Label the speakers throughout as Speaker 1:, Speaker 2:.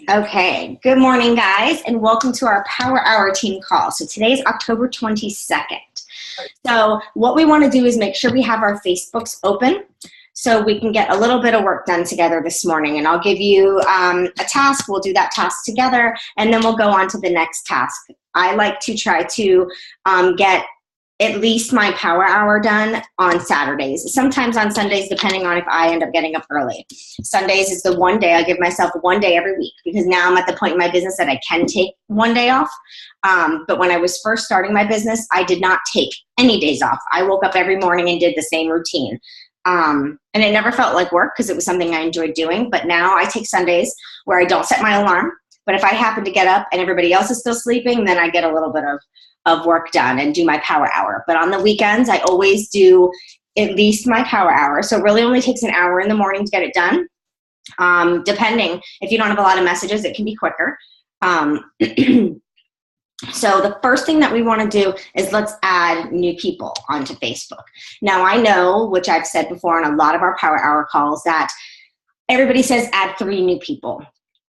Speaker 1: Okay, good morning, guys, and welcome to our Power Hour team call. So today's October 22nd. So what we want to do is make sure we have our Facebooks open so we can get a little bit of work done together this morning. And I'll give you a task. We'll do that task together, and then we'll go on to the next task. I like to try to get at least my power hour done on Saturdays. Sometimes on Sundays, depending on if I end up getting up early. Sundays is the one day I give myself one day every week because now I'm at the point in my business that I can take one day off. But when I was first starting my business, I did not take any days off. I woke up every morning and did the same routine. And it never felt like work because it was something I enjoyed doing. But now I take Sundays where I don't set my alarm. But if I happen to get up and everybody else is still sleeping, then I get a little bit of work done and do my power hour. But on the weekends, I always do at least my power hour. So it really only takes an hour in the morning to get it done. Depending, if you don't have a lot of messages, it can be quicker. So the first thing that we want to do is let's add new people onto Facebook. Now I know, which I've said before on a lot of our power hour calls, that everybody says add 3 new people.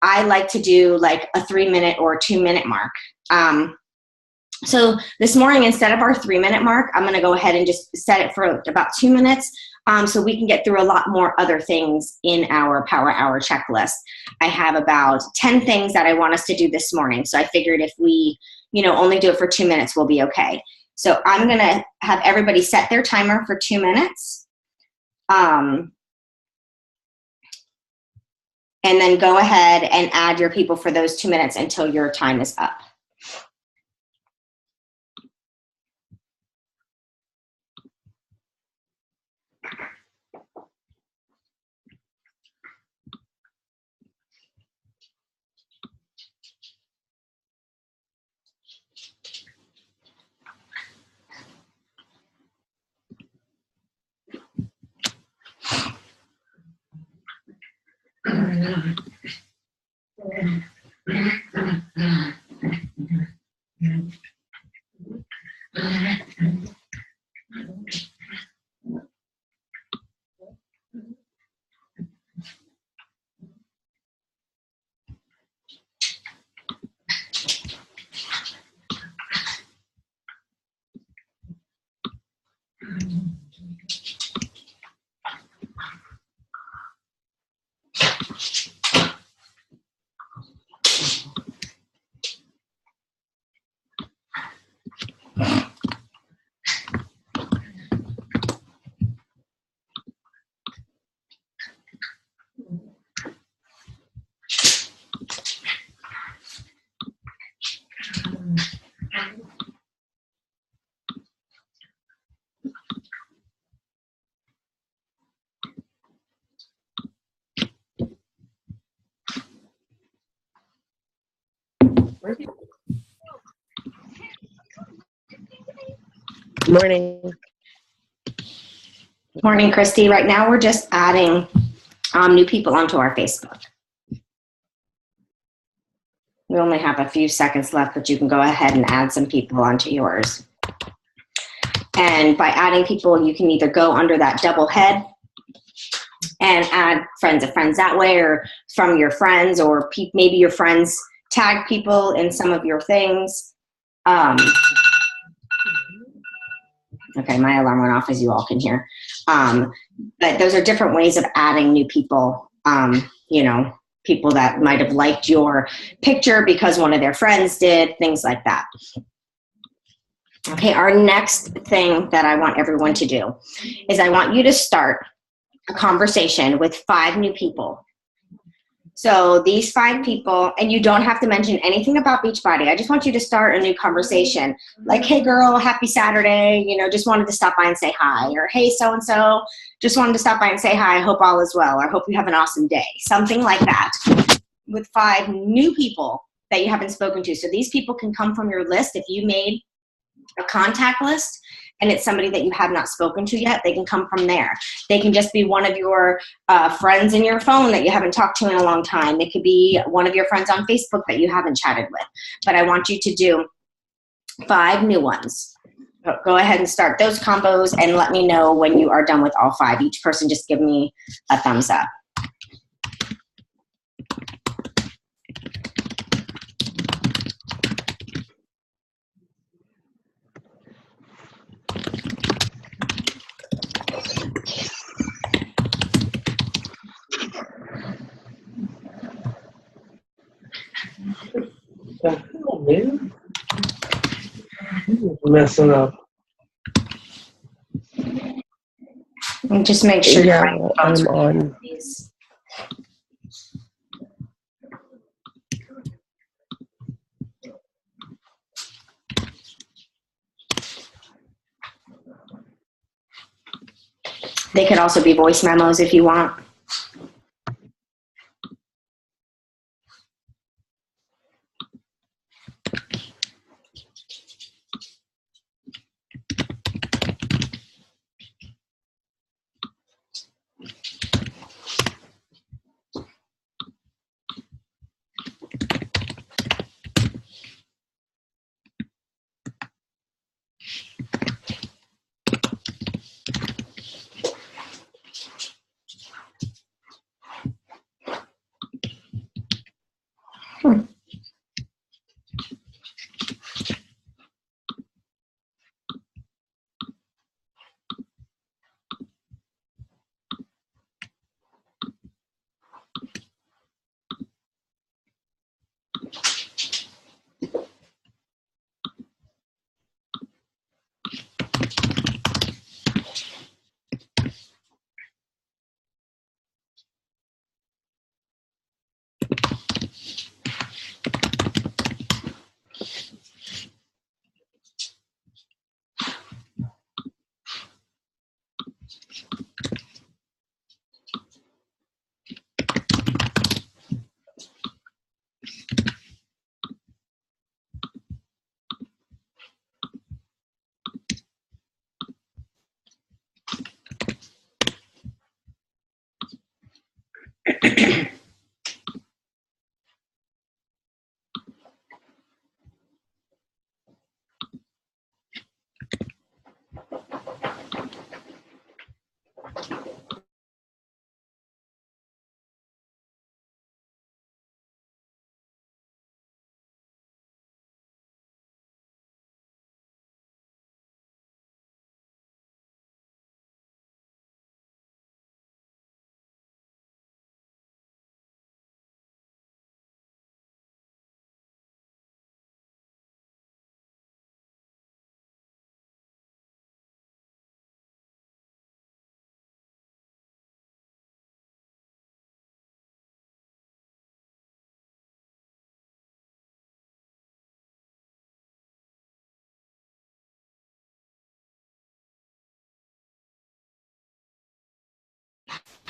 Speaker 1: I like to do like a 3-minute or 2-minute mark. So this morning, instead of our 3-minute mark, I'm going to go ahead and just set it for about 2 minutes so we can get through a lot more other things in our power hour checklist. I have about 10 things that I want us to do this morning. So I figured if we, only do it for 2 minutes, we'll be okay. So I'm going to have everybody set their timer for 2 minutes. And then go ahead and add your people for those 2 minutes until your time is up.
Speaker 2: Morning.
Speaker 1: Morning, Christy. Right now we're just adding new people onto our Facebook. We only have a few seconds left, but you can go ahead and add some people onto yours. And by adding people, you can either go under that double head and add friends of friends that way, or from your friends, or maybe your friends tag people in some of your things. Okay, my alarm went off, as you all can hear. But those are different ways of adding new people, people that might have liked your picture because one of their friends did, things like that. Okay, our next thing that I want everyone to do is I want you to start a conversation with 5 new people. So these 5 people, and you don't have to mention anything about Beachbody. I just want you to start a new conversation. Like, hey girl, happy Saturday. Just wanted to stop by and say hi. Or hey, so-and-so, just wanted to stop by and say hi. I hope all is well. I hope you have an awesome day. Something like that with 5 new people that you haven't spoken to. So these people can come from your list. If you made a contact list and it's somebody that you have not spoken to yet, they can come from there. They can just be one of your friends in your phone that you haven't talked to in a long time. It could be one of your friends on Facebook that you haven't chatted with. But I want you to do 5 new ones. Go ahead and start those combos and let me know when you are done with all 5. Each person just give me a thumbs up.
Speaker 2: The hell, man? Messing up.
Speaker 1: And just make sure
Speaker 3: Yeah,
Speaker 1: your microphone's
Speaker 3: I'm on.
Speaker 1: please. They could also be voice memos if you want.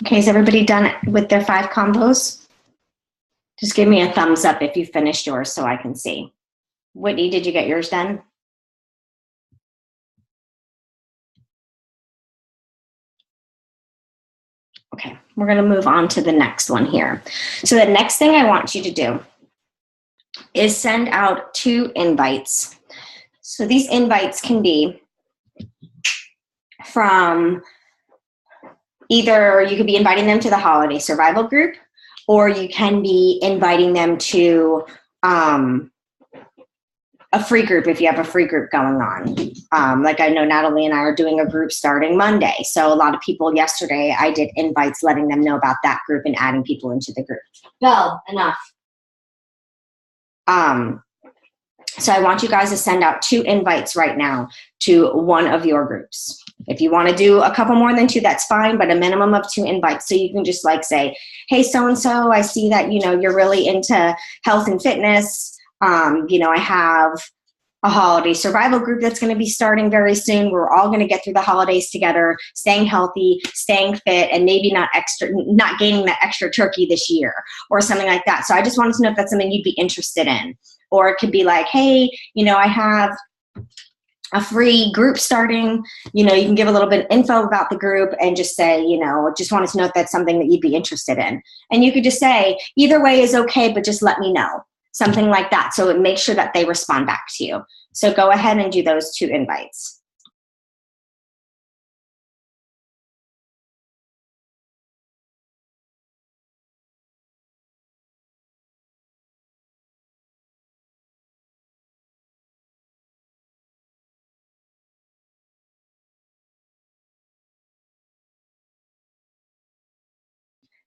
Speaker 1: Okay, is everybody done with their 5 combos? Just give me a thumbs up if you finished yours so I can see. Whitney, did you get yours done? Okay, we're gonna move on to the next one here. So the next thing I want you to do is send out 2 invites. So these invites can be from either you could be inviting them to the holiday survival group, or you can be inviting them to a free group if you have a free group going on. Like I know Natalie and I are doing a group starting Monday. So a lot of people yesterday, I did invites letting them know about that group and adding people into the group. Belle, enough. So I want you guys to send out 2 invites right now to one of your groups. If you want to do a couple more than 2, that's fine, but a minimum of 2 invites. So you can just like say, hey, so-and-so, I see that, you're really into health and fitness. I have a holiday survival group that's going to be starting very soon. We're all going to get through the holidays together, staying healthy, staying fit, and maybe not gaining that extra turkey this year or something like that. So I just wanted to know if that's something you'd be interested in. Or it could be like, hey, I have a free group starting. You can give a little bit of info about the group and just say, just wanted to know if that's something that you'd be interested in. And you could just say, either way is okay, but just let me know. Something like that. So it makes sure that they respond back to you. So go ahead and do those 2 invites.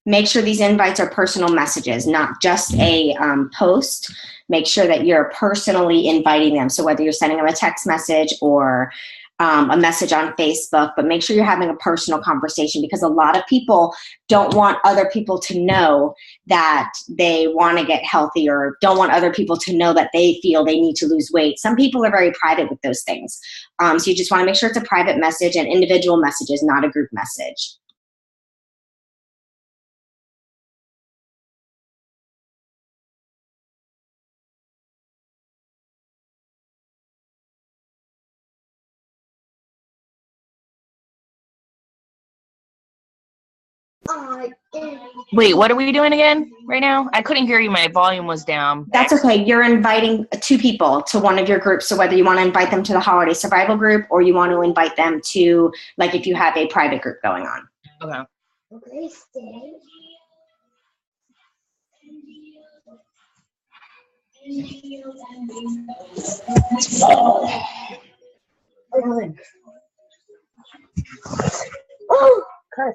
Speaker 1: make sure these invites are personal messages, not just a post. Make sure that you're personally inviting them. So whether you're sending them a text message or a message on Facebook, but make sure you're having a personal conversation, because a lot of people don't want other people to know that they want to get healthy, or don't want other people to know that they feel they need to lose weight. Some people are very private with those things. So you just want to make sure it's a private message and individual messages, not a group message.
Speaker 3: Wait, what are we doing again right now? I couldn't hear you. My volume was down.
Speaker 1: That's okay. You're inviting 2 people to one of your groups. So whether you want to invite them to the holiday survival group, or you want to invite them to, like, if you have a private group going on.
Speaker 3: Okay.
Speaker 2: Oh, gosh.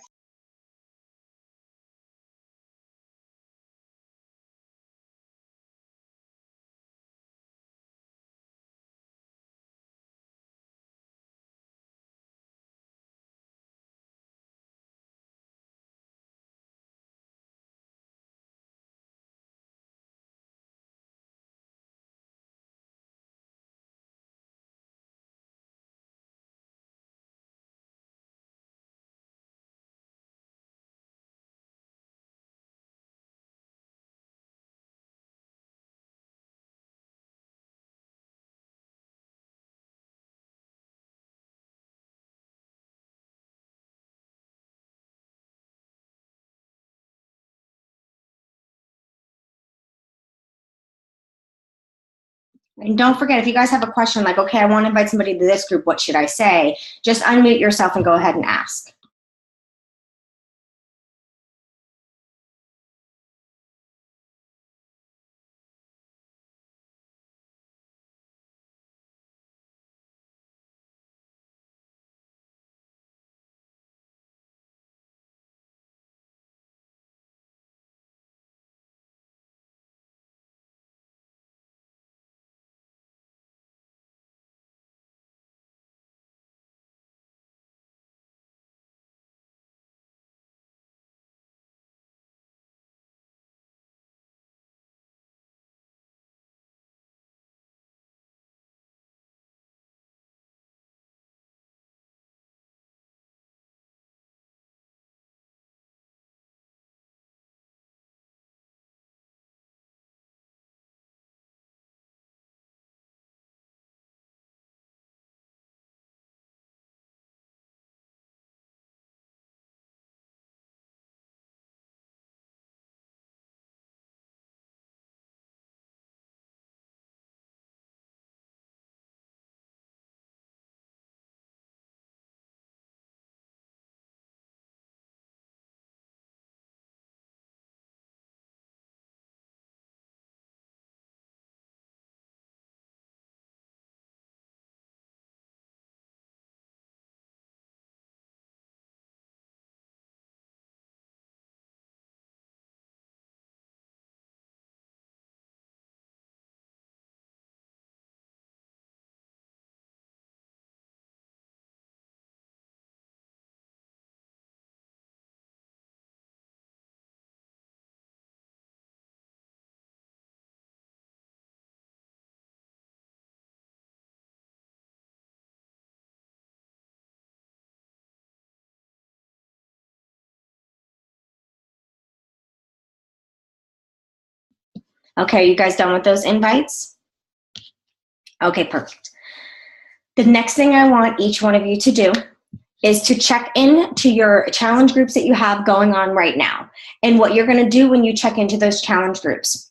Speaker 1: And don't forget, if you guys have a question like, okay, I want to invite somebody to this group, what should I say? Just unmute yourself and go ahead and ask. Okay, you guys done with those invites? Okay, perfect. The next thing I want each one of you to do is to check in to your challenge groups that you have going on right now, and what you're going to do when you check into those challenge groups.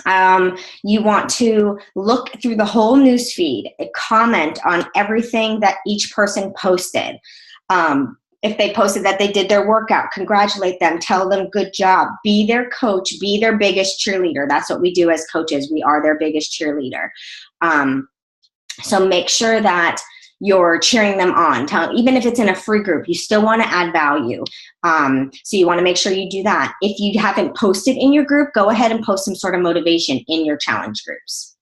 Speaker 1: You want to look through the whole news feed, comment on everything that each person posted. If they posted that they did their workout, congratulate them, tell them good job, be their coach, be their biggest cheerleader. That's what we do as coaches. We are their biggest cheerleader. So make sure that you're cheering them on. Even if it's in a free group, you still want to add value. So you want to make sure you do that. If you haven't posted in your group, go ahead and post some sort of motivation in your challenge groups.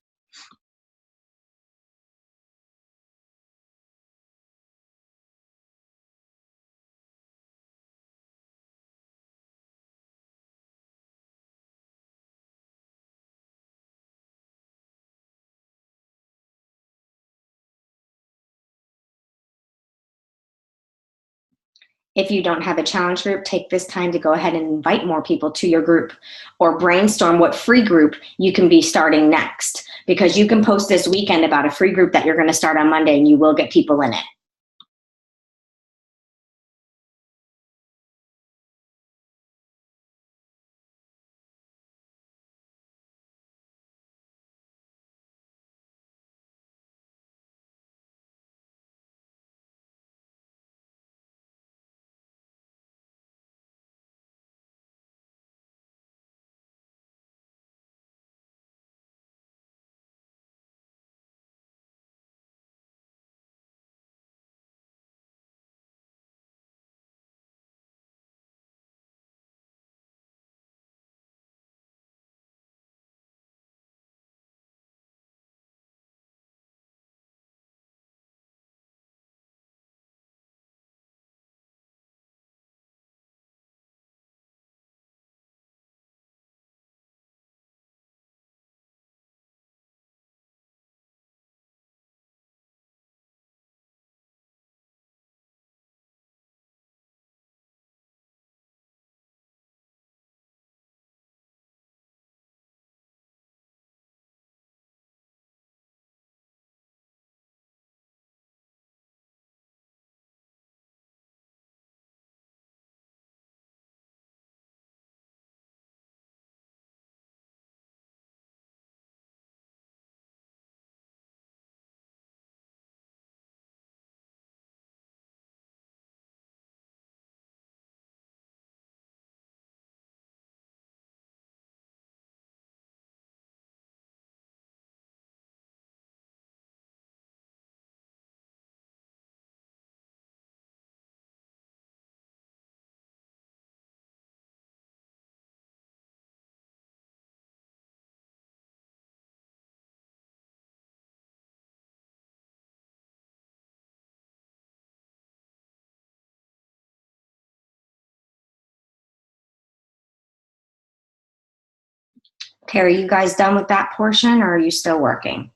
Speaker 1: If you don't have a challenge group, take this time to go ahead and invite more people to your group, or brainstorm what free group you can be starting next, because you can post this weekend about a free group that you're going to start on Monday and you will get people in it. Okay, are you guys done with that portion, or are you still working?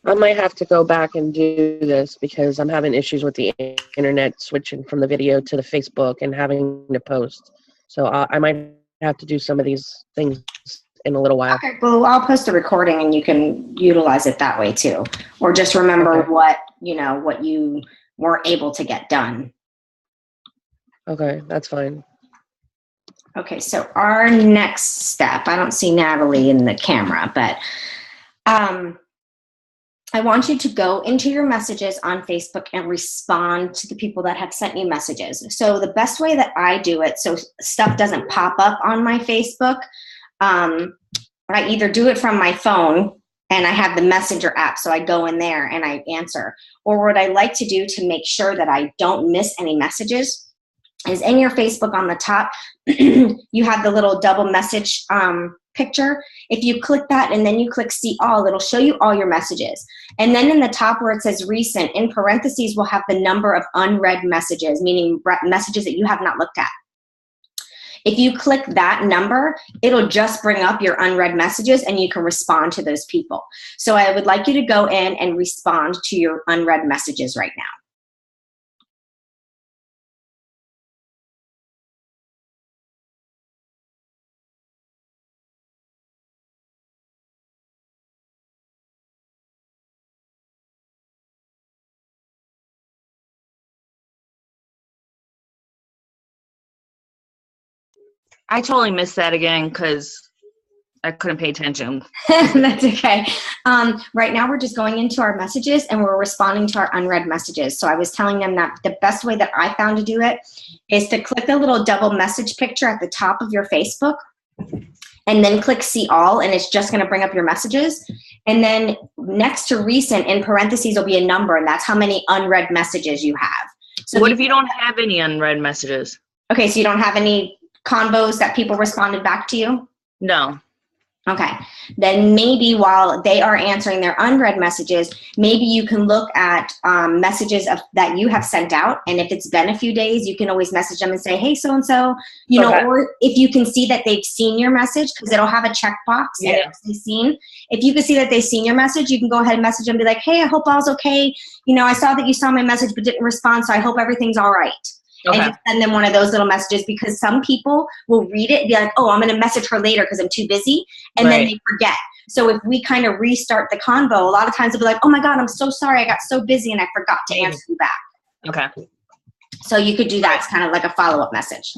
Speaker 4: I might have to go back and do this because I'm having issues with the internet switching from the video to the Facebook and having to post. So I might have to do some of these things in a little while.
Speaker 1: Okay, well, I'll post a recording and you can utilize it that way too. Or just remember
Speaker 4: Okay.
Speaker 1: what you weren't able to get done.
Speaker 4: Okay, that's fine.
Speaker 1: Okay, so our next step, I don't see Natalie in the camera, but I want you to go into your messages on Facebook and respond to the people that have sent you messages. So the best way that I do it, so stuff doesn't pop up on my Facebook, I either do it from my phone and I have the Messenger app, so I go in there and I answer. Or what I like to do to make sure that I don't miss any messages is in your Facebook on the top, you have the little double message picture. If you click that and then you click see all, it'll show you all your messages. And then in the top where it says recent, in parentheses, we'll have the number of unread messages, meaning messages that you have not looked at. If you click that number, it'll just bring up your unread messages and you can respond to those people. So I would like you to go in and respond to your unread messages right now.
Speaker 3: I totally missed that again because I couldn't pay attention.
Speaker 1: That's okay. Right now we're just going into our messages and we're responding to our unread messages. So I was telling them that the best way that I found to do it is to click the little double message picture at the top of your Facebook and then click see all, and it's just going to bring up your messages. And then next to recent, in parentheses, will be a number, and that's how many unread messages you have. So
Speaker 3: What if you don't have any unread messages?
Speaker 1: Okay, so you don't have any convos that people responded back to you?
Speaker 3: No.
Speaker 1: Okay, then maybe while they are answering their unread messages, maybe you can look at messages that you have sent out, and if it's been a few days, you can always message them and say, hey, so-and-so, you know, or if you can see that they've seen your message, because it'll have a checkbox, and it'll say seen. If you can see that they've seen your message, you can go ahead and message them and be like, hey, I hope all's okay. You know, I saw that you saw my message but didn't respond, so I hope everything's all right.
Speaker 3: Okay.
Speaker 1: And just send them one of those little messages, because some people will read it and be like, oh, I'm going to message her later because I'm too busy. And then they forget. So if we kind of restart the convo, a lot of times they'll be like, oh my God, I'm so sorry. I got so busy and I forgot to answer you back.
Speaker 3: Okay.
Speaker 1: So you could do that. It's kind of like a follow-up message.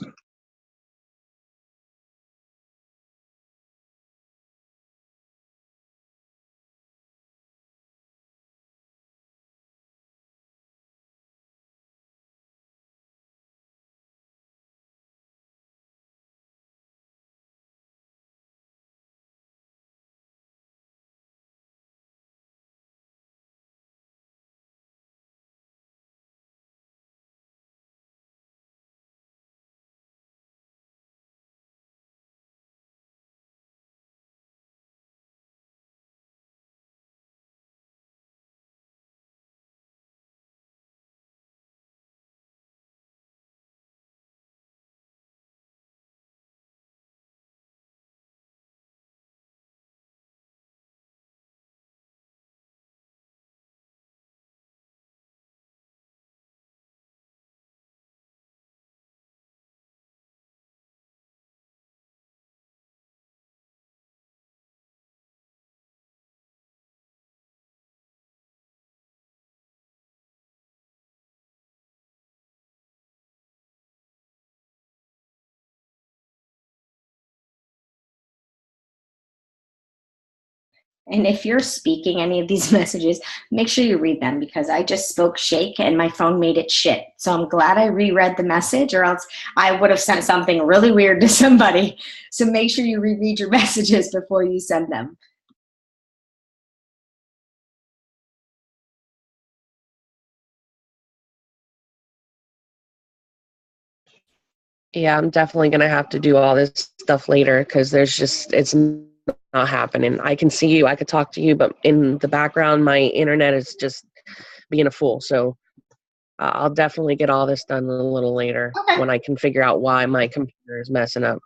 Speaker 1: And if you're speaking any of these messages, make sure you read them, because I just spoke shake and my phone made it shit. So I'm glad I reread the message, or else I would have sent something really weird to somebody. So make sure you reread your messages before you send them.
Speaker 4: Yeah, I'm definitely going to have to do all this stuff later, because it's not happening. I can see you, I could talk to you, but in the background, my internet is just being a fool. So I'll definitely get all this done a little later when I can figure out why my computer is messing up.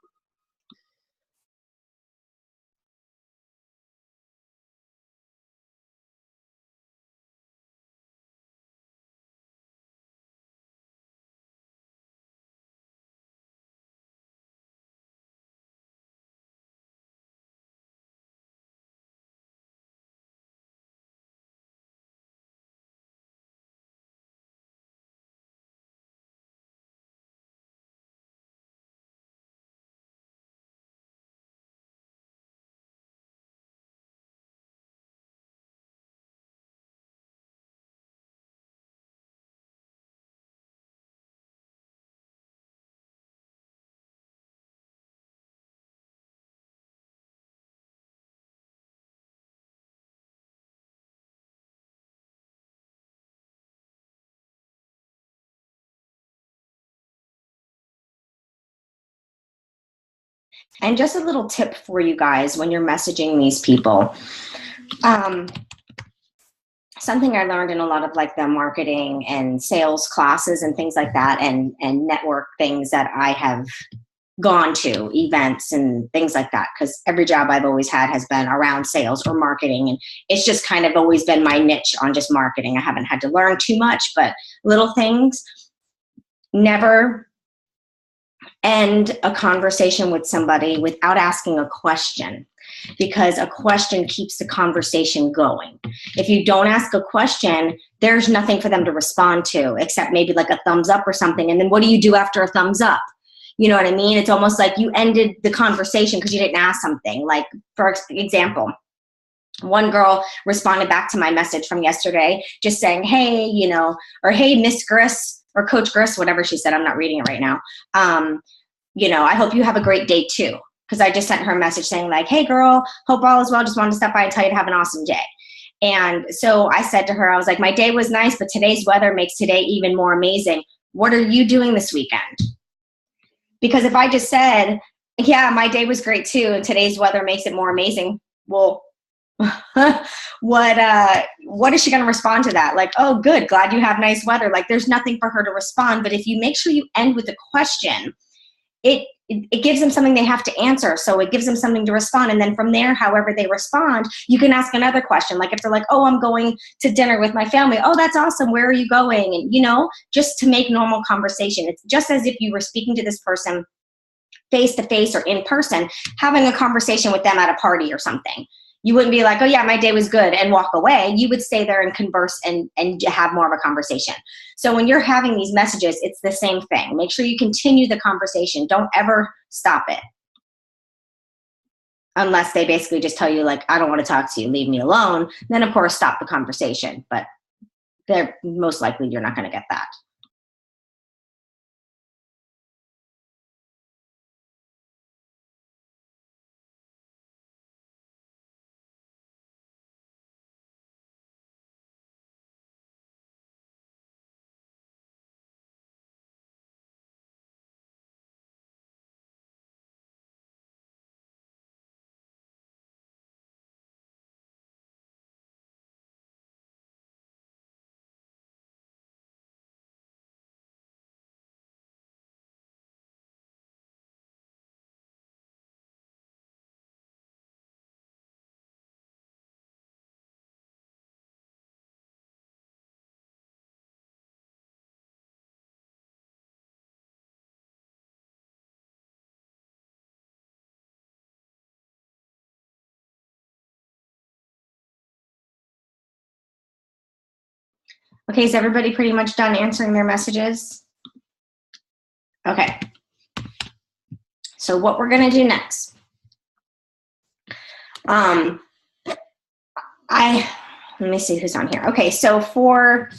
Speaker 1: And just a little tip for you guys when you're messaging these people. Something I learned in a lot of like the marketing and sales classes and things like that, and network things that I have gone to, events and things like that, because every job I've always had has been around sales or marketing, and it's just kind of always been my niche on just marketing. I haven't had to learn too much, but little things. Never end a conversation with somebody without asking a question, because a question keeps the conversation going. If you don't ask a question, there's nothing for them to respond to except maybe like a thumbs up or something. And then what do you do after a thumbs up? You know what I mean? It's almost like you ended the conversation because you didn't ask something. Like, for example, one girl responded back to my message from yesterday just saying, hey, you know, or hey, Miss Griss or Coach Griss, whatever she said. I'm not reading it right now. You know, I hope you have a great day too. because I just sent her a message saying like, hey girl, hope all is well. Just wanted to stop by and tell you to have an awesome day. And so I said to her, I was like, my day was nice, but today's weather makes today even more amazing. What are you doing this weekend? Because if I just said, yeah, my day was great too, and today's weather makes it more amazing, well, what is she going to respond to that? Like, oh, good, glad you have nice weather. Like, there's nothing for her to respond. But if you make sure you end with a question, it gives them something they have to answer. So it gives them something to respond. And then from there, however they respond, you can ask another question. Like if they're like, oh, I'm going to dinner with my family. Oh, that's awesome. Where are you going? And, you know, just to make normal conversation. It's just as if you were speaking to this person face to face or in person, having a conversation with them at a party or something. You wouldn't be like, oh yeah, my day was good, and walk away. You would stay there and converse and have more of a conversation. So when you're having these messages, it's the same thing. Make sure you continue the conversation. Don't ever stop it. Unless they basically just tell you like, I don't want to talk to you, leave me alone. Then of course, stop the conversation. But they're most likely you're not going to get that. Okay, is everybody pretty much done answering their messages? Okay. So what we're going to do next. Let me see who's on here. Okay, so for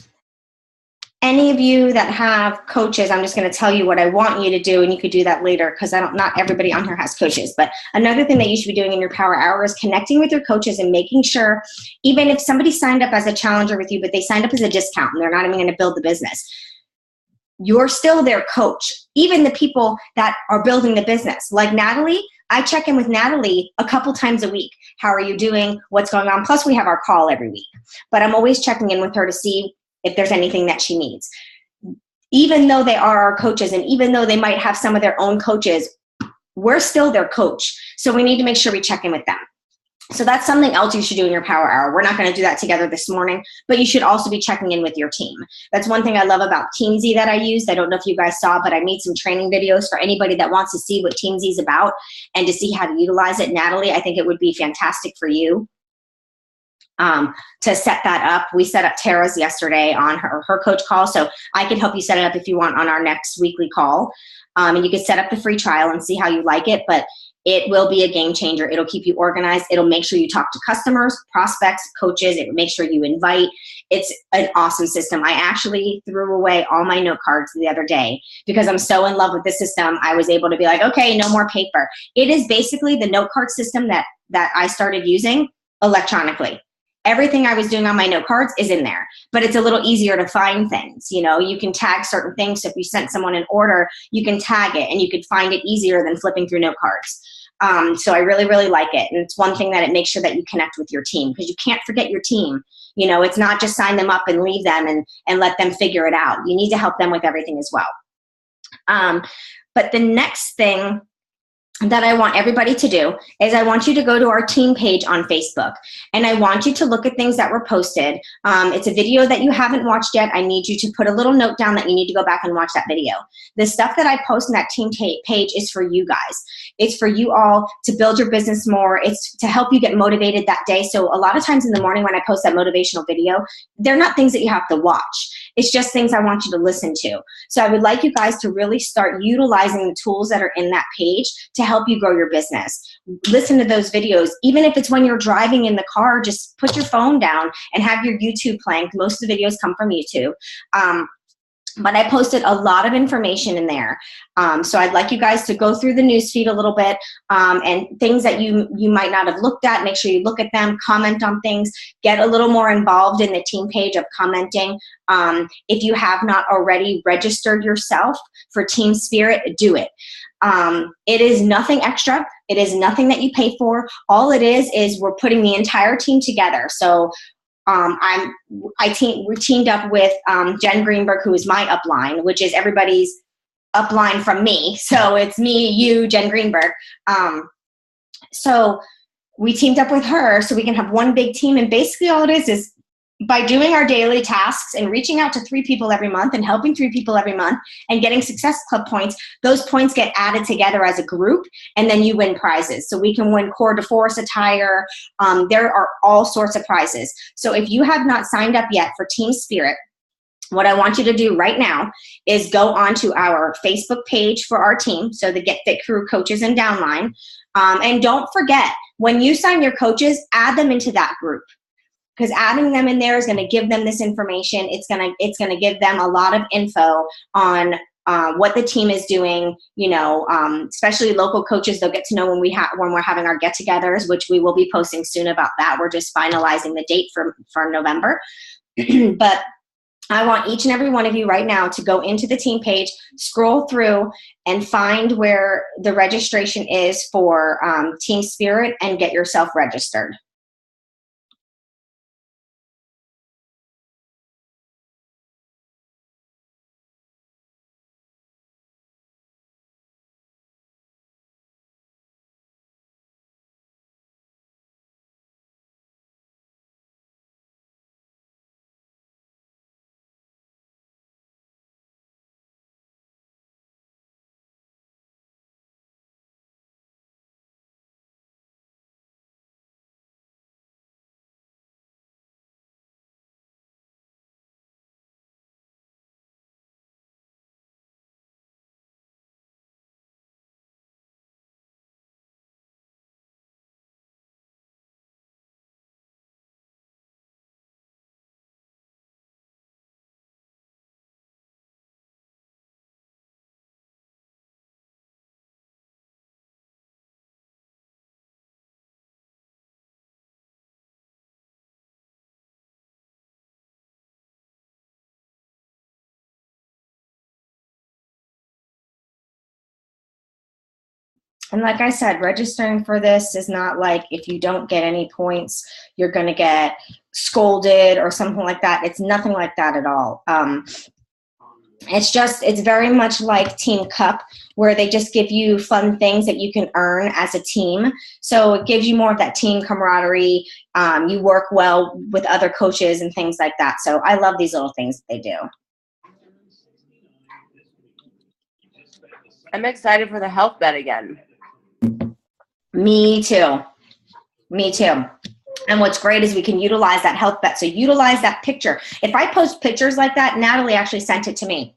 Speaker 1: any of you that have coaches, I'm just going to tell you what I want you to do, and you could do that later because not everybody on here has coaches. But another thing that you should be doing in your power hour is connecting with your coaches and making sure, even if somebody signed up as a challenger with you, but they signed up as a discount and they're not even going to build the business, you're still their coach. Even the people that are building the business, like Natalie, I check in with Natalie a couple times a week. How are you doing? What's going on? Plus we have our call every week, but I'm always checking in with her to see if there's anything that she needs. Even though they are our coaches, and even though they might have some of their own coaches, we're still their coach. So we need to make sure we check in with them. So that's something else you should do in your power hour. We're not going to do that together this morning, but you should also be checking in with your team. That's one thing I love about Teamzy that I used. I don't know if you guys saw, but I made some training videos for anybody that wants to see what Teamzy is about and to see how to utilize it. Natalie, I think it would be fantastic for you to set that up. We set up Tara's yesterday on her coach call, so I can help you set it up if you want on our next weekly call. And you can set up the free trial and see how you like it, but it will be a game changer. It'll keep you organized. It'll make sure you talk to customers, prospects, coaches. It will make sure you invite. It's an awesome system. I actually threw away all my note cards the other day because I'm so in love with the system. I was able to be like, okay, no more paper. It is basically the note card system that I started using electronically. Everything I was doing on my note cards is in there, but it's a little easier to find things. You know, you can tag certain things. So if you sent someone an order, you can tag it and you could find it easier than flipping through note cards. So I really, really like it. And it's one thing that it makes sure that you connect with your team, because you can't forget your team. You know, it's not just sign them up and leave them and let them figure it out. You need to help them with everything as well. But the next thing that I want everybody to do is I want you to go to our team page on Facebook, and I want you to look at things that were posted. It's a video that you haven't watched yet. I need you to put a little note down that you need to go back and watch that video. The stuff that I post in that team page is for you guys. It's for you all to build your business more. It's to help you get motivated that day. So a lot of times in the morning when I post that motivational video, they're not things that you have to watch. It's just things I want you to listen to. So I would like you guys to really start utilizing the tools that are in that page to help you grow your business. Listen to those videos. Even if it's when you're driving in the car, just put your phone down and have your YouTube playing. Most of the videos come from YouTube. But I posted a lot of information in there. So I'd like you guys to go through the newsfeed a little bit, and things that you might not have looked at, make sure you look at them, comment on things, get a little more involved in the team page of commenting. If you have not already registered yourself for Team Spirit, do it. It is nothing extra. It is nothing that you pay for. All it is we're putting the entire team together. So we teamed up with Jen Greenberg, who is my upline, which is everybody's upline from me. So it's me, you, Jen Greenberg. So we teamed up with her so we can have one big team. And basically all it is by doing our daily tasks and reaching out to 3 people every month and helping 3 people every month and getting Success Club points, those points get added together as a group, and then you win prizes. So we can win Core de Force attire. There are all sorts of prizes. So if you have not signed up yet for Team Spirit, what I want you to do right now is go onto our Facebook page for our team, so the GetFitCrew coaches and downline. And don't forget, when you sign your coaches, add them into that group, because adding them in there is going to give them this information. It's going to give them a lot of info on what the team is doing. You know, especially local coaches, they'll get to know when we're having our get-togethers, which we will be posting soon about that. We're just finalizing the date for November, but I want each and every one of you right now to go into the team page, scroll through, and find where the registration is for Team Spirit and get yourself registered. And like I said, registering for this is not like if you don't get any points, you're going to get scolded or something like that. It's nothing like that at all. It's very much like Team Cup, where they just give you fun things that you can earn as a team. So it gives you more of that team camaraderie. You work well with other coaches and things like that. So I love these little things that they do.
Speaker 4: I'm excited for the health bet again.
Speaker 1: Me too. Me too. And what's great is we can utilize that health bet. So utilize that picture. If I post pictures like that, Natalie actually sent it to me.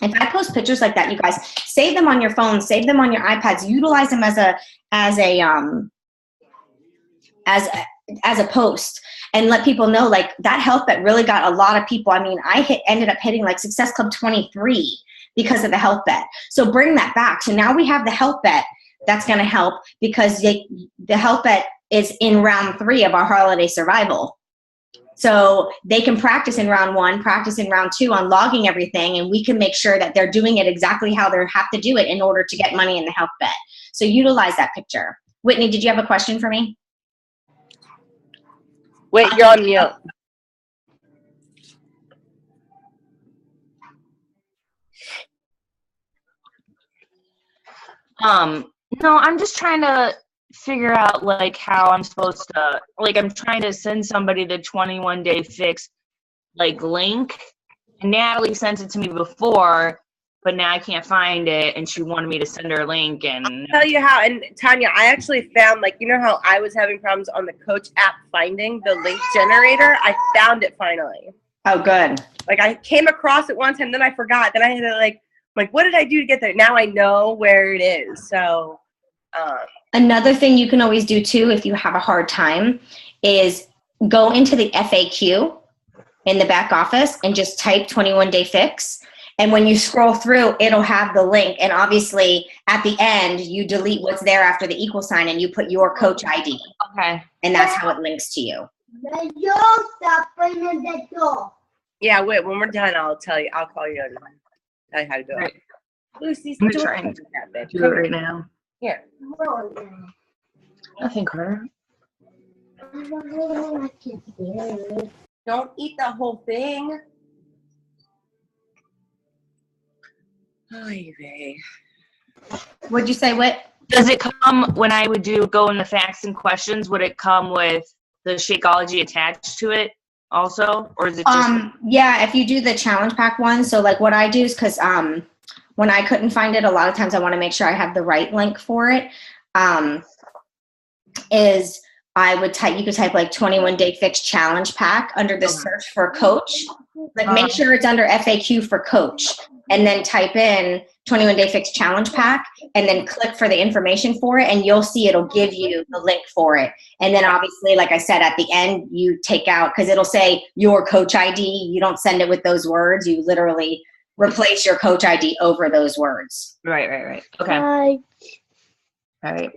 Speaker 1: If I post pictures like that, you guys save them on your phone, save them on your iPads, utilize them as a post, and let people know, like, that health bet really got a lot of people. I mean, ended up hitting like Success Club 23 because of the health bet. So bring that back. So now we have the health bet that's going to help, because the health bet is in round 3 of our holiday survival. So they can practice in round 1, practice in round 2 on logging everything, and we can make sure that they're doing it exactly how they have to do it in order to get money in the health bet. So utilize that picture. Whitney, did you have a question for me?
Speaker 4: Wait, you're on mute.
Speaker 3: No, I'm just trying to figure out like how I'm supposed to, like, I'm trying to send somebody the 21-day fix like link. And Natalie sent it to me before, but now I can't find it, and she wanted me to send her a link. And
Speaker 4: I'll tell you how. And Tanya, I actually found, like, you know how I was having problems on the coach app finding the link generator? I found it finally.
Speaker 1: Oh, good.
Speaker 4: Like, I came across it one time, then I forgot. Then I had to like, what did I do to get there? Now I know where it is. So
Speaker 1: another thing you can always do too, if you have a hard time, is go into the FAQ in the back office and just type 21-day fix, And when you scroll through, it'll have the link. And obviously, at the end, you delete what's there after the equal sign and you put your coach ID.
Speaker 3: Okay.
Speaker 1: And that's how it links to you.
Speaker 5: Yeah, wait, when we're done, I'll tell you. I'll call you and tell you how to do it.
Speaker 3: Right.
Speaker 5: Lucy's
Speaker 3: I'm
Speaker 5: doing
Speaker 3: trying to
Speaker 5: that, bitch.
Speaker 3: do it right now.
Speaker 5: Here.
Speaker 3: Nothing, Carter.
Speaker 5: Don't eat the whole thing. Oy vey.
Speaker 1: What'd you say, Whit?
Speaker 3: Does it come when I would go in the facts and questions? Would it come with the Shakeology attached to it also, or is it just?
Speaker 1: Yeah, if you do the challenge pack one. So like what I do is because when I couldn't find it, a lot of times I want to make sure I have the right link for it. Is I would type, you could type like 21 Day Fix Challenge Pack under the search for coach. Like make sure it's under FAQ for coach, and then type in 21 Day Fix Challenge Pack, and then click for the information for it, and you'll see it'll give you the link for it. And then obviously, like I said, at the end, you take out, because it'll say your coach ID. You don't send it with those words. You literally replace your coach ID over those words.
Speaker 3: Right. Okay.
Speaker 4: Bye.
Speaker 3: All right.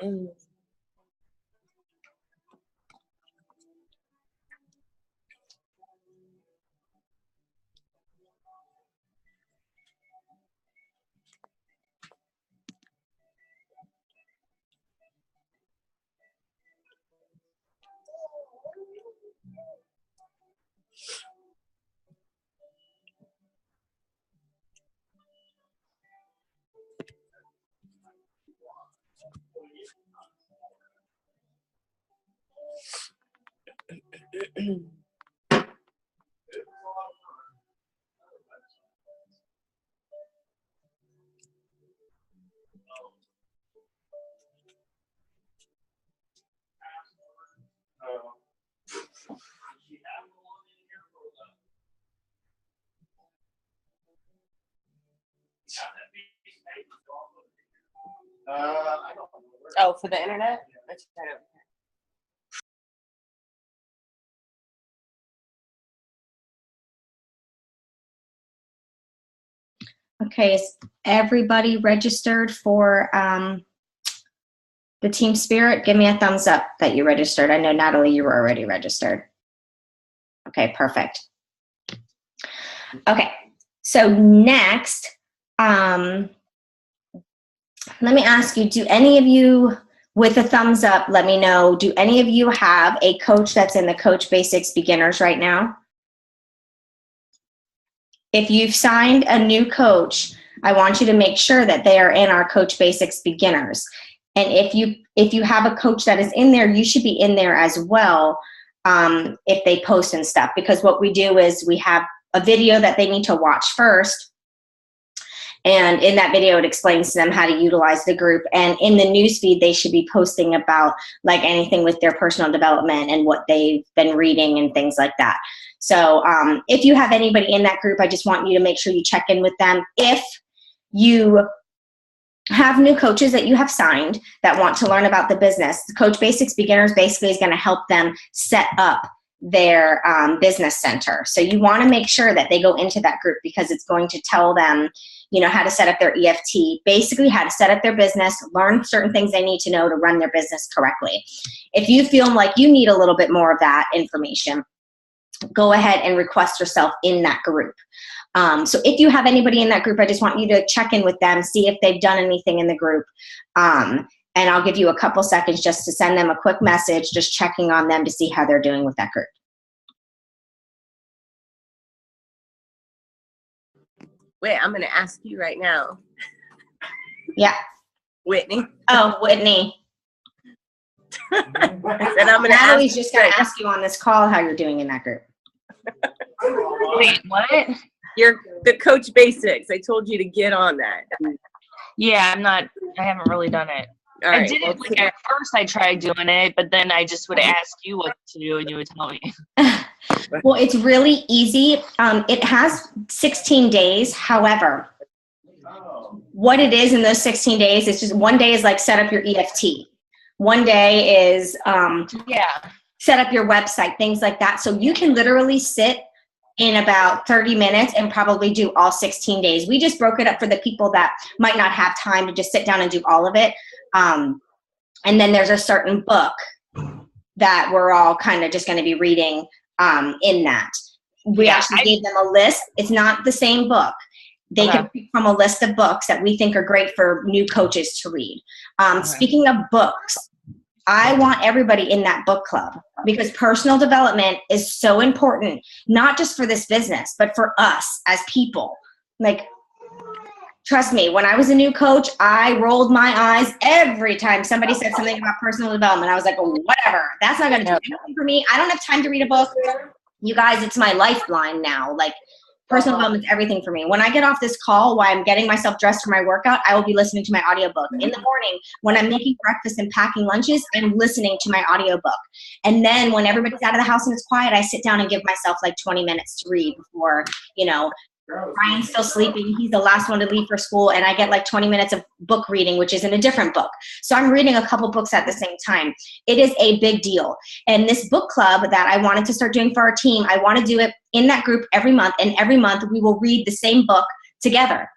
Speaker 5: Mm. Oh, for the internet? Let's try to.
Speaker 1: Okay, is everybody registered for the Team Spirit? Give me a thumbs up that you registered. I know, Natalie, you were already registered. Okay, perfect. Okay, so next, let me ask you, do any of you, with a thumbs up, let me know, do any of you have a coach that's in the Coach Basics Beginners right now? If you've signed a new coach, I want you to make sure that they are in our Coach Basics Beginners. And if you have a coach that is in there, you should be in there as well if they post and stuff. Because what we do is we have a video that they need to watch first. And in that video, it explains to them how to utilize the group. And in the newsfeed, they should be posting about like anything with their personal development and what they've been reading and things like that. So if you have anybody in that group, I just want you to make sure you check in with them. If you have new coaches that you have signed that want to learn about the business, the Coach Basics Beginners basically is going to help them set up their business center. So you want to make sure that they go into that group because it's going to tell them, you know, how to set up their EFT, basically how to set up their business, learn certain things they need to know to run their business correctly. If you feel like you need a little bit more of that information, go ahead and request yourself in that group. So if you have anybody in that group, I just want you to check in with them, see if they've done anything in the group. And I'll give you a couple seconds just to send them a quick message, just checking on them to see how they're doing with that group.
Speaker 5: Wait, I'm going to ask you right now.
Speaker 1: Yeah.
Speaker 5: Whitney.
Speaker 1: Oh, Whitney.
Speaker 5: And I'm going to
Speaker 1: Natalie's
Speaker 5: ask
Speaker 1: just going to ask you on this call how you're doing in that group.
Speaker 3: Wait, what?
Speaker 5: You're the Coach Basics. I told you to get on that.
Speaker 3: Yeah, I haven't really done it.
Speaker 5: All
Speaker 3: I
Speaker 5: right.
Speaker 3: did
Speaker 5: well,
Speaker 3: it, like, at first I tried doing it, but then I just would ask you what to do and you would tell me.
Speaker 1: Well, it's really easy. It has 16 days. However, what it is in those 16 days, it's just one day is like set up your EFT. One day is set up your website, things like that. So you can literally sit in about 30 minutes and probably do all 16 days. We just broke it up for the people that might not have time to just sit down and do all of it. And then there's a certain book that we're all kind of just going to be reading in that. We actually gave them a list. It's not the same book. They can pick from a list of books that we think are great for new coaches to read. Speaking of books, I want everybody in that book club because personal development is so important, not just for this business, but for us as people. Like, trust me, when I was a new coach, I rolled my eyes every time somebody said something about personal development. I was like, oh, whatever. That's not going to do anything for me. I don't have time to read a book. You guys, it's my lifeline now. Like, personal development is everything for me. When I get off this call while I'm getting myself dressed for my workout, I will be listening to my audiobook. In the morning, when I'm making breakfast and packing lunches, I'm listening to my audiobook. And then when everybody's out of the house and it's quiet, I sit down and give myself like 20 minutes to read before, Ryan's still sleeping. He's the last one to leave for school. And I get like 20 minutes of book reading, which is in a different book. So I'm reading a couple books at the same time. It is a big deal. And this book club that I wanted to start doing for our team, I want to do it in that group every month. And every month we will read the same book together.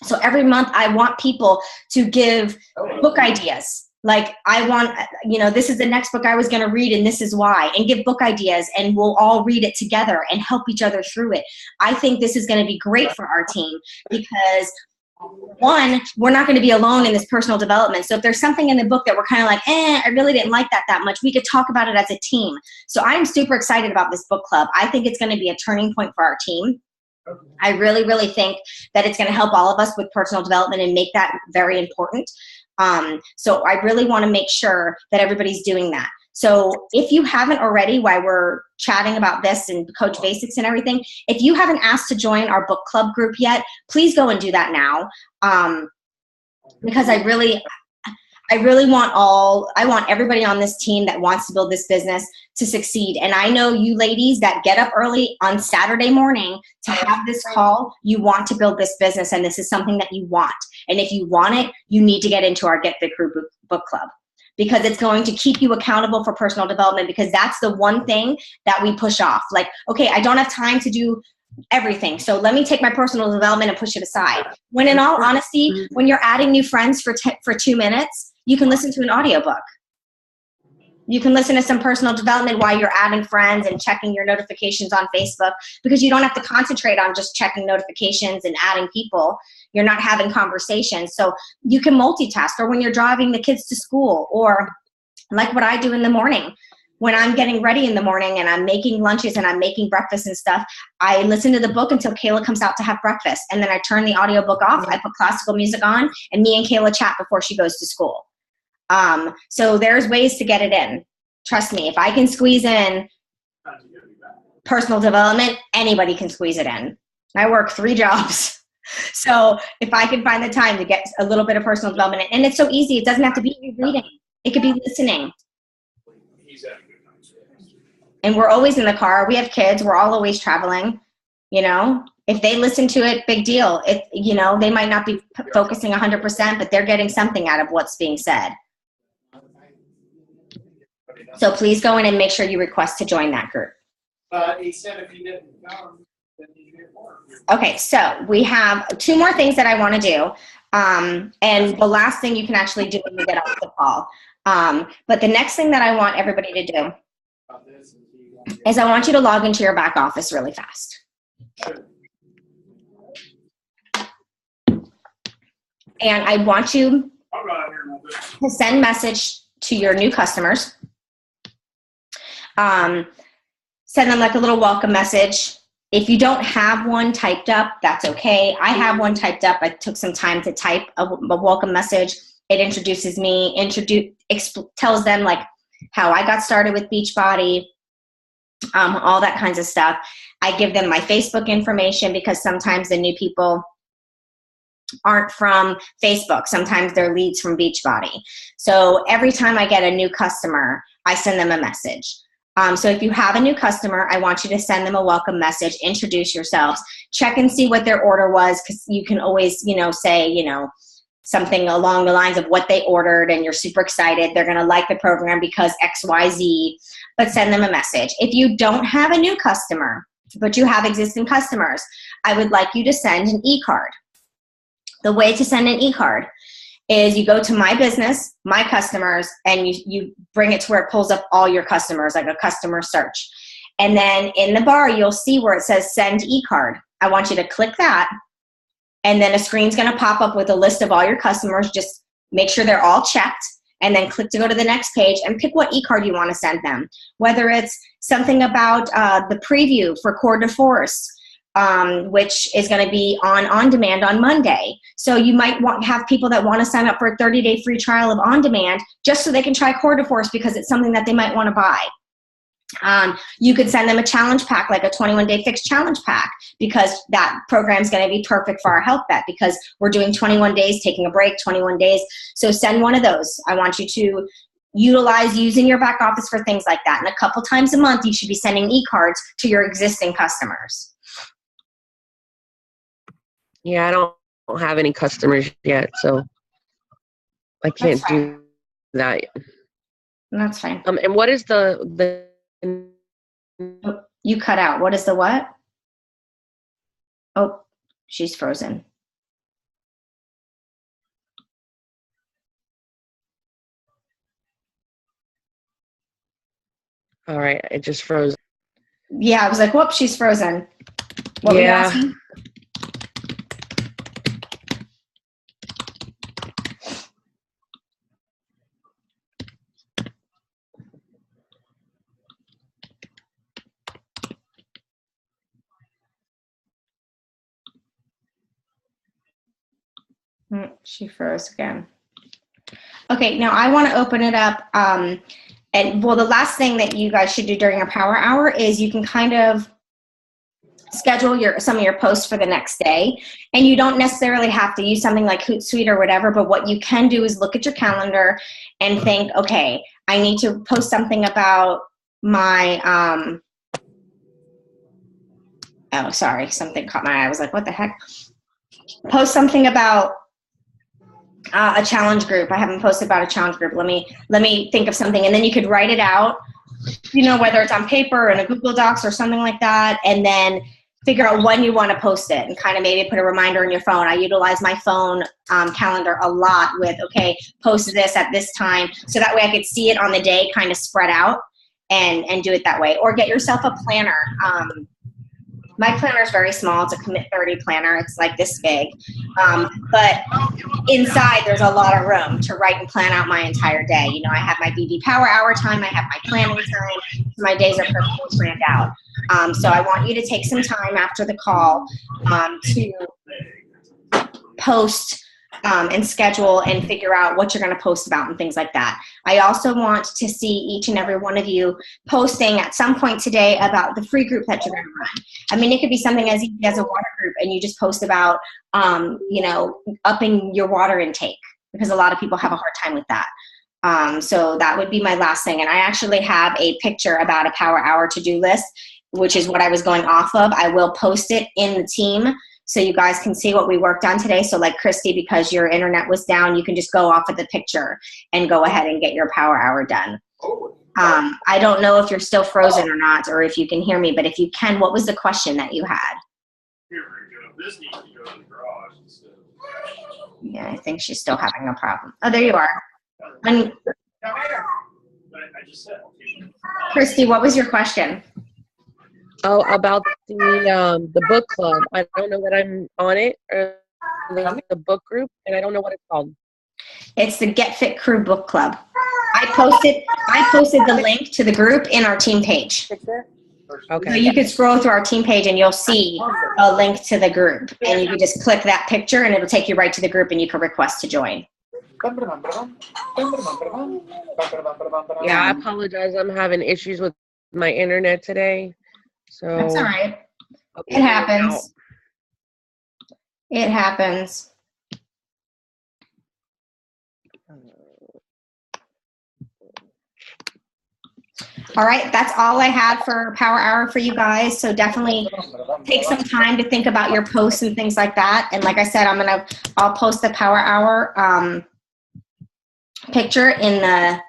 Speaker 1: So every month I want people to give book ideas. Like, I want, this is the next book I was going to read and this is why, and give book ideas and we'll all read it together and help each other through it. I think this is going to be great for our team because, one, we're not going to be alone in this personal development. So if there's something in the book that we're kind of like, I really didn't like that much, we could talk about it as a team. So I'm super excited about this book club. I think it's going to be a turning point for our team. I really, really think that it's going to help all of us with personal development and make that very important. So I really want to make sure that everybody's doing that. So if you haven't already, while we're chatting about this and Coach Basics and everything, if you haven't asked to join our book club group yet, please go and do that now. Because I really want everybody on this team that wants to build this business to succeed. And I know you ladies that get up early on Saturday morning to have this call, you want to build this business and this is something that you want. And if you want it, you need to get into our GetFitCrew book club because it's going to keep you accountable for personal development because that's the one thing that we push off. Like, okay, I don't have time to do everything. So let me take my personal development and push it aside. When in all honesty, when you're adding new friends for 2 minutes, you can listen to an audiobook. You can listen to some personal development while you're adding friends and checking your notifications on Facebook because you don't have to concentrate on just checking notifications and adding people. You're not having conversations. So you can multitask or when you're driving the kids to school or like what I do in the morning. When I'm getting ready in the morning and I'm making lunches and I'm making breakfast and stuff, I listen to the book until Kayla comes out to have breakfast. And then I turn the audiobook off. I put classical music on and me and Kayla chat before she goes to school. So there's ways to get it in. Trust me, if I can squeeze in personal development, anybody can squeeze it in. I work 3 jobs. So if I can find the time to get a little bit of personal development, and it's so easy, it doesn't have to be reading. It could be listening. And we're always in the car. We have kids. We're all always traveling. If they listen to it, big deal. They might not be focusing 100%, but they're getting something out of what's being said. So please go in and make sure you request to join that group.
Speaker 2: He said if you didn't come, then you get more.
Speaker 1: Okay, so we have 2 more things that I want to do. And the last thing you can actually do when we get off the call. But the next thing that I want everybody to do is I want you to log into your back office really fast. And I want you to send message to your new customers. Send them like a little welcome message. If you don't have one typed up, that's okay. I have one typed up. I took some time to type a welcome message. It introduces me, tells them like how I got started with Beachbody, all that kinds of stuff. I give them my Facebook information because sometimes the new people aren't from Facebook. Sometimes they're leads from Beachbody. So every time I get a new customer, I send them a message. So if you have a new customer, I want you to send them a welcome message, introduce yourselves, check and see what their order was, because you can always, say, something along the lines of what they ordered and you're super excited. They're going to like the program because XYZ, but send them a message. If you don't have a new customer, but you have existing customers, I would like you to send an e-card. The way to send an e-card is you go to My Business, My Customers, and you bring it to where it pulls up all your customers, like a customer search. And then in the bar, you'll see where it says Send e-card. I want you to click that, and then a screen's going to pop up with a list of all your customers. Just make sure they're all checked, and then click to go to the next page and pick what e-card you want to send them, whether it's something about the preview for Core de Force, which is going to be on demand on Monday. So you might have people that want to sign up for a 30-day free trial of On Demand just so they can try Core de Force because it's something that they might want to buy. You could send them a challenge pack, like a 21-day fix challenge pack, because that program is going to be perfect for our health bet because we're doing 21 days, taking a break, 21 days. So send one of those. I want you to utilize using your back office for things like that. And a couple times a month, you should be sending e-cards to your existing customers.
Speaker 4: Yeah, I don't have any customers yet, so I can't do that.
Speaker 1: That's fine.
Speaker 4: And what is the
Speaker 1: Oh, you cut out. What is the what? Oh, she's frozen.
Speaker 4: All right, it just froze.
Speaker 1: Yeah, I was like, whoops, she's frozen. What were you asking? She froze again. Okay, now I want to open it up. And well, the last thing that you guys should do during your power hour is you can kind of schedule some of your posts for the next day. And you don't necessarily have to use something like Hootsuite or whatever, but what you can do is look at your calendar and think, okay, I need to post something about my, oh, sorry, something caught my eye. I was like, what the heck? Post something about a challenge group. I haven't posted about a challenge group. Let me think of something, and then you could write it out, whether it's on paper or in a Google Docs or something like that, and then figure out when you want to post it and kind of maybe put a reminder in your phone. I utilize my phone calendar a lot with, okay, post this at this time, so that way I could see it on the day kind of spread out and do it that way. Or get yourself a planner. My planner is very small. It's a Commit 30 planner. It's like this big. But inside, there's a lot of room to write and plan out my entire day. I have my BB Power Hour time. I have my planning time. My days are perfectly planned out. So I want you to take some time after the call to post and schedule and figure out what you're going to post about and things like that. I also want to see each and every one of you posting at some point today about the free group that you're going to run. I mean, it could be something as easy as a water group, and you just post about, upping your water intake, because a lot of people have a hard time with that. So that would be my last thing. And I actually have a picture about a power hour to-do list, which is what I was going off of. I will post it in the team so you guys can see what we worked on today. So like Christy, because your internet was down, you can just go off of the picture and go ahead and get your power hour done. I don't know if you're still frozen or not, or if you can hear me, but if you can, what was the question that you had?
Speaker 2: Here we go. This needs to go to the garage instead of.
Speaker 1: Yeah, I think she's still having a problem. Oh, there you are.
Speaker 2: I just said.
Speaker 1: Christy, what was your question?
Speaker 4: Oh, about the book club. I don't know that I'm on it, or the book group, and I don't know what it's called.
Speaker 1: It's the GetFitCrew book club. I posted the link to the group in our team page.
Speaker 4: Okay.
Speaker 1: So you could scroll through our team page and you'll see a link to the group, and you can just click that picture and it'll take you right to the group, and you can request to join.
Speaker 4: Yeah, I apologize. I'm having issues with my internet today. So
Speaker 1: That's all right. It happens. It happens. All right, that's all I had for Power Hour for you guys. So definitely take some time to think about your posts and things like that. And like I said, I'll post the Power Hour picture in the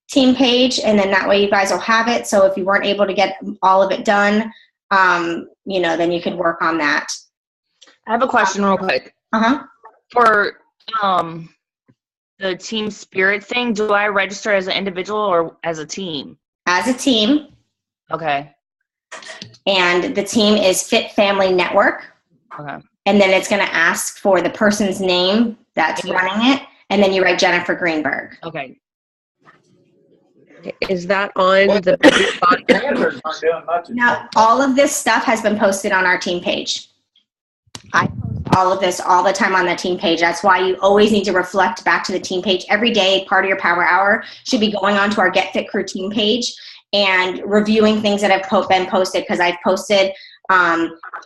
Speaker 1: team page, and then that way you guys will have it. So if you weren't able to get all of it done, you know, then you could work on that.
Speaker 3: I have a question real quick. For the team spirit thing, do I register as an individual or as a team?
Speaker 1: As a team.
Speaker 3: Okay.
Speaker 1: And the team is Fit Family Network.
Speaker 3: Okay.
Speaker 1: And then it's going to ask for the person's name that's running it, and then you write Jennifer Greenberg.
Speaker 3: Okay.
Speaker 4: Is that on the
Speaker 2: Answers aren't doing much.
Speaker 1: Now, all of this stuff has been posted on our team page. I post all of this all the time on the team page. That's why you always need to reflect back to the team page. Every day, part of your Power Hour should be going on to our GetFitCrew team page and reviewing things that have been posted, because I've posted,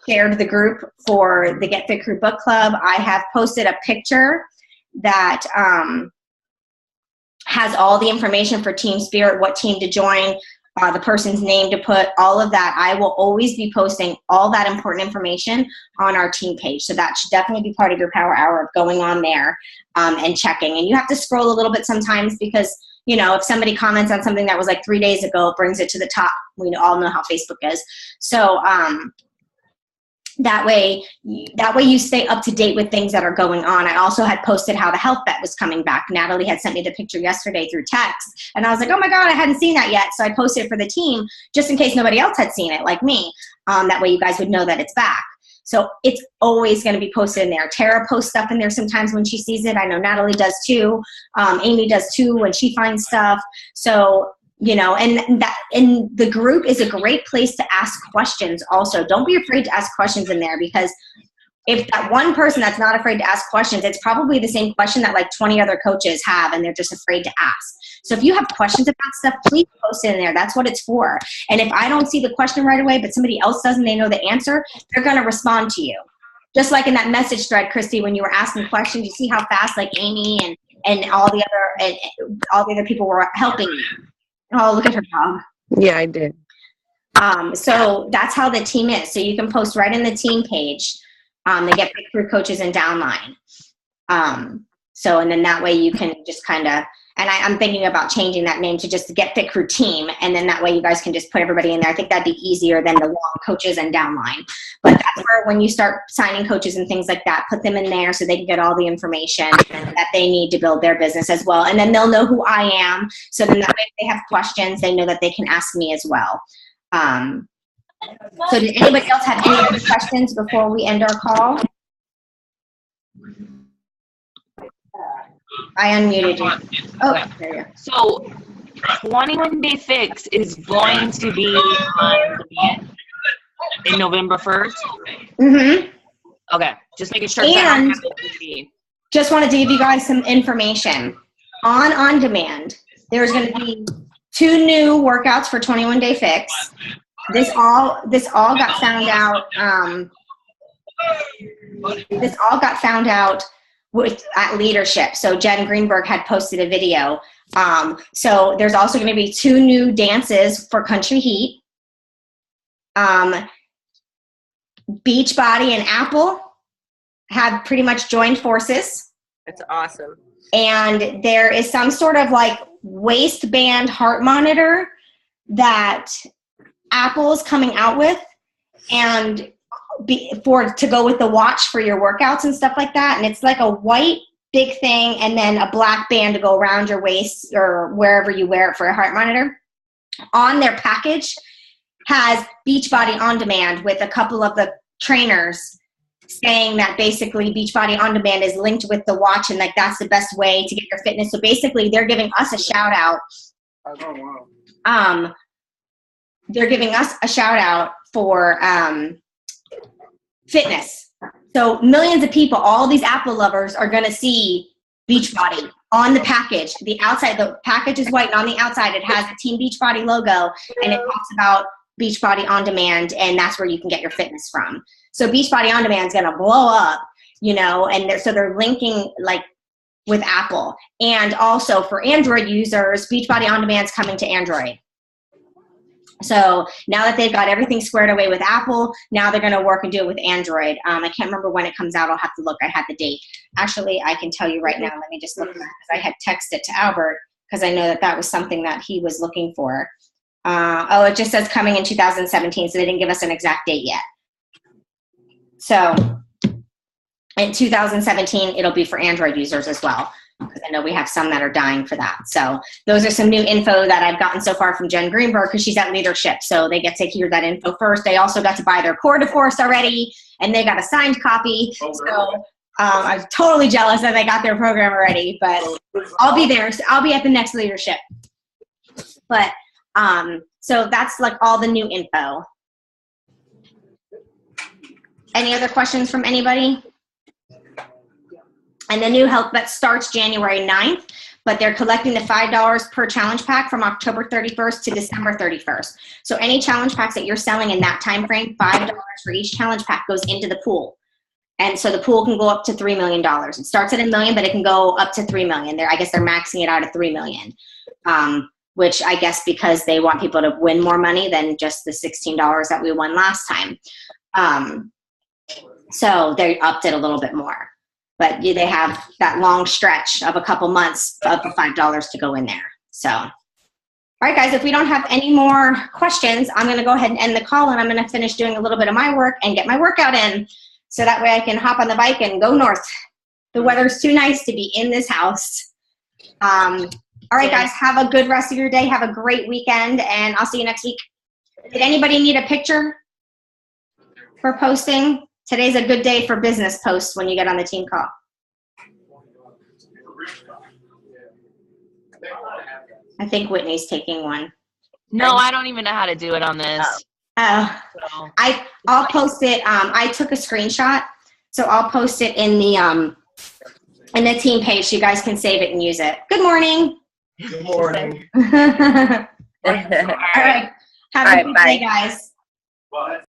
Speaker 1: shared the group for the GetFitCrew book club. I have posted a picture that has all the information for Team Spirit, what team to join, the person's name to put, all of that. I will always be posting all that important information on our team page. So that should definitely be part of your Power Hour of going on there and checking. And you have to scroll a little bit sometimes because, you know, if somebody comments on something that was like 3 days ago, it brings it to the top. We all know how Facebook is. So that way you stay up to date with things that are going on. I also had posted how the health bet was coming back. Natalie had sent me the picture yesterday through text, and I was like, oh my God, I hadn't seen that yet. So I posted it for the team just in case nobody else had seen it like me. That way you guys would know that it's back. So it's always going to be posted in there. Tara posts stuff in there sometimes when she sees it. I know Natalie does too. Amy does too when she finds stuff. So, you know, and the group is a great place to ask questions also. Don't be afraid to ask questions in there, because if that one person that's not afraid to ask questions, it's probably the same question that like 20 other coaches have and they're just afraid to ask. So if you have questions about stuff, please post it in there. That's what it's for. And if I don't see the question right away, but somebody else does and they know the answer, they're going to respond to you. Just like in that message thread, Christy, when you were asking questions, you see how fast like Amy and all the other people were helping you. Oh, look at her dog.
Speaker 4: Yeah, I did.
Speaker 1: So that's how the team is. So you can post right in the team page. They get GetFitCrew coaches and downline. So, and then that way you can just kind of, and I'm thinking about changing that name to just the GetFitCrew team. And then that way you guys can just put everybody in there. I think that'd be easier than the long coaches and downline. But that's where when you start signing coaches and things like that, put them in there so they can get all the information that they need to build their business as well. And then they'll know who I am. So then that way if they have questions, they know that they can ask me as well. So did anybody else have any other questions before we end our call? I unmuted you. Oh, there you go.
Speaker 3: So 21 Day Fix is going to be on demand in November 1st?
Speaker 1: Mm-hmm.
Speaker 3: Okay, just making sure.
Speaker 1: And just wanted to give you guys some information. On demand, there's going to be 2 new workouts for 21 Day Fix. This all got found out. This all got found out at leadership. So Jen Greenberg had posted a video. So there's also going to be 2 new dances for Country Heat. Beachbody and Apple have pretty much joined forces.
Speaker 5: That's awesome.
Speaker 1: And there is some sort of like waistband heart monitor that Apple is coming out with, and to go with the watch for your workouts and stuff like that. And it's like a white big thing and then a black band to go around your waist or wherever you wear it for a heart monitor. On their package has Beachbody On Demand with a couple of the trainers saying that basically Beachbody On Demand is linked with the watch and like that's the best way to get your fitness. So basically they're giving us a shout out. They're giving us a shout out for fitness. So millions of people, all these Apple lovers are going to see Beachbody on the package. The outside, the package is white, and on the outside it has the Team Beachbody logo, and it talks about Beachbody On Demand, and that's where you can get your fitness from. So Beachbody On Demand is going to blow up, you know, and they're linking like with Apple. And also for Android users, Beachbody On Demand is coming to Android. So now that they've got everything squared away with Apple, now they're going to work and do it with Android. I can't remember when it comes out. I'll have to look. I had the date. Actually, I can tell you right now. Let me just look because I had texted to Albert because I know that that was something that he was looking for. Oh, it just says coming in 2017, so they didn't give us an exact date yet. So in 2017, it'll be for Android users as well, because I know we have some that are dying for that. So those are some new info that I've gotten so far from Jen Greenberg, because she's at Leadership, so they get to hear that info first. They also got to buy their Core de Force already, and they got a signed copy. So I'm totally jealous that they got their program already, but I'll be there. So I'll be at the next Leadership. But so that's like all the new info. Any other questions from anybody? And the new help that starts January 9th, but they're collecting the $5 per challenge pack from October 31st to December 31st. So any challenge packs that you're selling in that time frame, $5 for each challenge pack goes into the pool. And so the pool can go up to $3 million. It starts at $1 million, but it can go up to $3 million. I guess they're maxing it out at $3 million, which I guess because they want people to win more money than just the $16 that we won last time. So they upped it a little bit more. But they have that long stretch of a couple months of the $5 to go in there. So, all right, guys, if we don't have any more questions, I'm going to go ahead and end the call, and I'm going to finish doing a little bit of my work and get my workout in, so that way I can hop on the bike and go north. The weather's too nice to be in this house. All right, guys, have a good rest of your day. Have a great weekend, and I'll see you next week. Did anybody need a picture for posting? Today's a good day for business posts when you get on the team call. I think Whitney's taking one.
Speaker 3: No, I don't even know how to do it on this.
Speaker 1: Oh,
Speaker 3: So.
Speaker 1: I'll post it. I took a screenshot, so I'll post it in the team page so you guys can save it and use it. Good morning.
Speaker 2: Good morning.
Speaker 1: All right. Have a good day, guys.
Speaker 2: Bye.